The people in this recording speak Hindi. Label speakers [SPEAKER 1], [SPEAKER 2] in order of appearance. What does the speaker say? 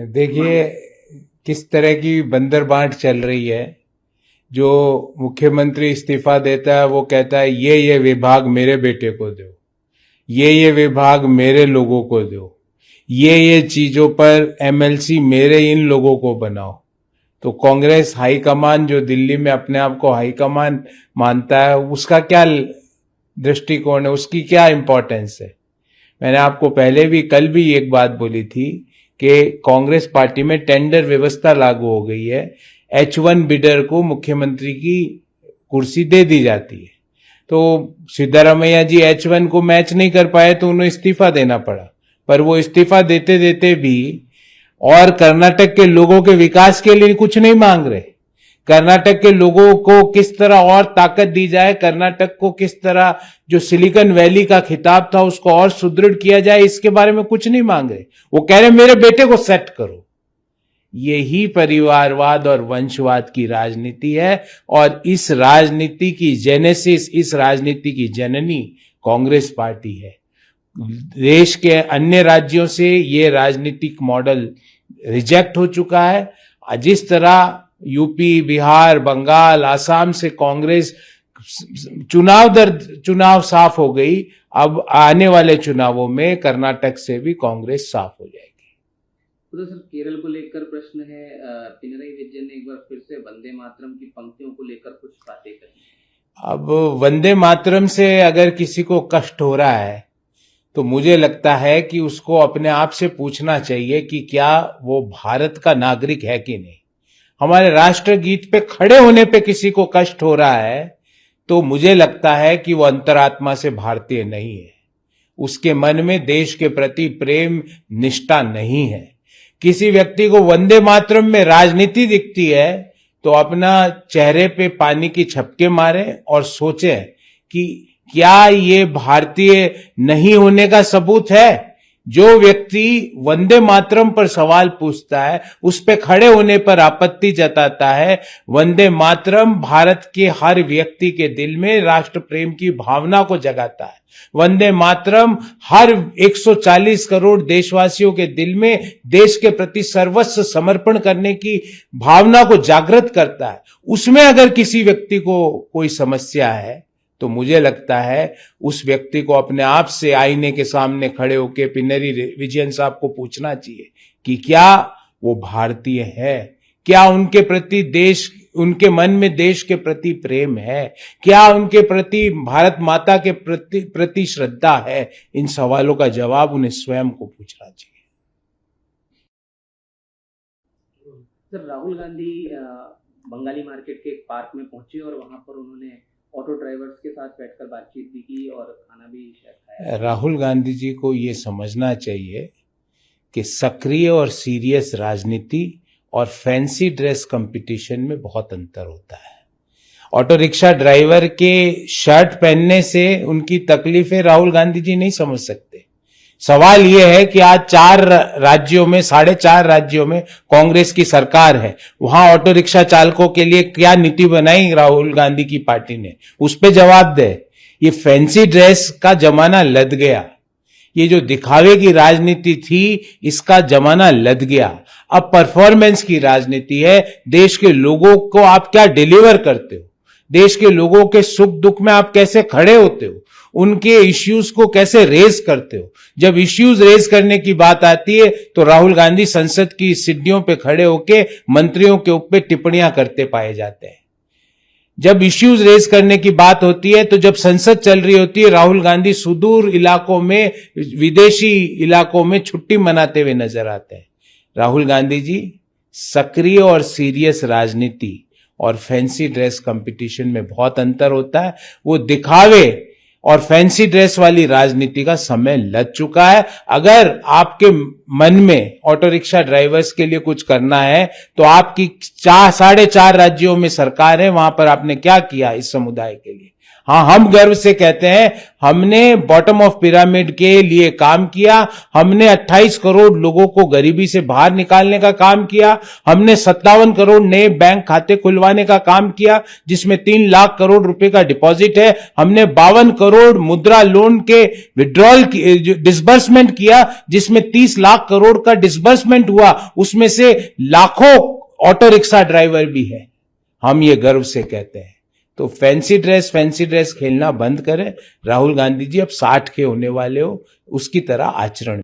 [SPEAKER 1] देखिए किस तरह की बंदरबांट चल रही है। जो मुख्यमंत्री इस्तीफा देता है वो कहता है ये विभाग मेरे बेटे को दो, ये विभाग मेरे लोगों को दो, ये चीजों पर एमएलसी मेरे इन लोगों को बनाओ। तो कांग्रेस हाईकमान जो दिल्ली में अपने आप को हाईकमान मानता है, उसका क्या दृष्टिकोण है, उसकी क्या इंपॉर्टेंस है। मैंने आपको पहले भी कल भी एक बात बोली थी कि कांग्रेस पार्टी में टेंडर व्यवस्था लागू हो गई है। H1 बिडर को मुख्यमंत्री की कुर्सी दे दी जाती है। तो सिद्धारमैया जी H1 को मैच नहीं कर पाए तो उन्हें इस्तीफा देना पड़ा, पर वो इस्तीफा देते देते भी और कर्नाटक के लोगों के विकास के लिए कुछ नहीं मांग रहे। कर्नाटक के लोगों को किस तरह और ताकत दी जाए, कर्नाटक को किस तरह जो सिलिकॉन वैली का खिताब था उसको और सुदृढ़ किया जाए, इसके बारे में कुछ नहीं मांग रहे। वो कह रहे मेरे बेटे को सेट करो। यही परिवारवाद और वंशवाद की राजनीति है, और इस राजनीति की जेनेसिस, इस राजनीति की जननी कांग्रेस पार्टी है। देश के अन्य राज्यों से ये राजनीतिक मॉडल रिजेक्ट हो चुका है। जिस तरह यूपी, बिहार, बंगाल, आसाम से कांग्रेस चुनाव दर चुनाव साफ हो गई, अब आने वाले चुनावों में कर्नाटक से भी कांग्रेस साफ हो जाएगी।
[SPEAKER 2] तो सर, केरल को लेकर प्रश्न है। पिनराई विजयन ने एक बार फिर से वंदे मातरम की पंक्तियों को लेकर कुछ बातें कही।
[SPEAKER 1] अब वंदे मातरम से अगर किसी को कष्ट हो रहा है तो मुझे लगता है कि उसको अपने आप से पूछना चाहिए कि क्या वो भारत का नागरिक है कि नहीं। हमारे राष्ट्रगीत पे खड़े होने पे किसी को कष्ट हो रहा है तो मुझे लगता है कि वो अंतरात्मा से भारतीय नहीं है, उसके मन में देश के प्रति प्रेम, निष्ठा नहीं है। किसी व्यक्ति को वंदे मातरम में राजनीति दिखती है तो अपना चेहरे पे पानी की छपके मारे और सोचे कि क्या ये भारतीय नहीं होने का सबूत है। जो व्यक्ति वंदे मातरम पर सवाल पूछता है, उस पे खड़े होने पर आपत्ति जताता है, वंदे मातरम भारत के हर व्यक्ति के दिल में राष्ट्र प्रेम की भावना को जगाता है। वंदे मातरम हर 140 करोड़ देशवासियों के दिल में देश के प्रति सर्वस्व समर्पण करने की भावना को जागृत करता है। उसमें अगर किसी व्यक्ति को कोई समस्या है तो मुझे लगता है उस व्यक्ति को अपने आप से आईने के सामने खड़े होकर पिनराई विजयन साहब को पूछना चाहिए कि क्या वो भारतीय है, क्या उनके प्रति देश, उनके मन में देश के प्रति प्रेम है, क्या उनके प्रति भारत माता के प्रति श्रद्धा है। इन सवालों का जवाब उन्हें स्वयं को पूछना चाहिए।
[SPEAKER 2] सर, राहुल गांधी बंगाली मार्केट के एक पार्क में पहुंचे और वहां पर उन्होंने ऑटो ड्राइवर्स के साथ बैठकर बातचीत भी की और खाना भी खाया।
[SPEAKER 1] राहुल गांधी जी को ये समझना चाहिए कि सक्रिय और सीरियस राजनीति और फैंसी ड्रेस कंपटीशन में बहुत अंतर होता है। ऑटो रिक्शा ड्राइवर के शर्ट पहनने से उनकी तकलीफें राहुल गांधी जी नहीं समझ सकते। सवाल यह है कि आज 4 राज्यों में, 4.5 राज्यों में कांग्रेस की सरकार है, वहां ऑटो रिक्शा चालकों के लिए क्या नीति बनाई राहुल गांधी की पार्टी ने, उस पे जवाब दे। ये फैंसी ड्रेस का जमाना लद गया, ये जो दिखावे की राजनीति थी इसका जमाना लद गया। अब परफॉर्मेंस की राजनीति है। देश के लोगों को आप क्या डिलीवर करते हो, देश के लोगों के सुख दुख में आप कैसे खड़े होते हो, उनके इश्यूज को कैसे रेज करते हो। जब इश्यूज रेज करने की बात आती है तो राहुल गांधी संसद की सीढ़ियों पे खड़े होके मंत्रियों के ऊपर टिप्पणियां करते पाए जाते हैं। जब इश्यूज रेज करने की बात होती है तो जब संसद चल रही होती है, राहुल गांधी सुदूर इलाकों में, विदेशी इलाकों में छुट्टी मनाते हुए नजर आते हैं। राहुल गांधी जी, सक्रिय और सीरियस राजनीति और फैंसी ड्रेस कंपटीशन में बहुत अंतर होता है। वो दिखावे और फैंसी ड्रेस वाली राजनीति का समय लग चुका है। अगर आपके मन में ऑटो रिक्शा ड्राइवर्स के लिए कुछ करना है तो आपकी 4.5 राज्यों में सरकार है, वहां पर आपने क्या किया इस समुदाय के लिए। हाँ, हम गर्व से कहते हैं हमने बॉटम ऑफ पिरामिड के लिए काम किया, हमने 28 करोड़ लोगों को गरीबी से बाहर निकालने का काम किया, हमने 57 करोड़ नए बैंक खाते खुलवाने का काम किया जिसमें 3 लाख करोड़ रुपए का डिपॉजिट है, हमने 52 करोड़ मुद्रा लोन के विड्रॉल डिसबर्समेंट किया जिसमें 30 लाख करोड़ का डिसबर्समेंट हुआ, उसमें से लाखों ऑटो रिक्शा ड्राइवर भी है। हम ये गर्व से कहते हैं। तो फैंसी ड्रेस खेलना बंद करें। राहुल गांधी जी अब 60 के होने वाले हो, उसकी तरह आचरण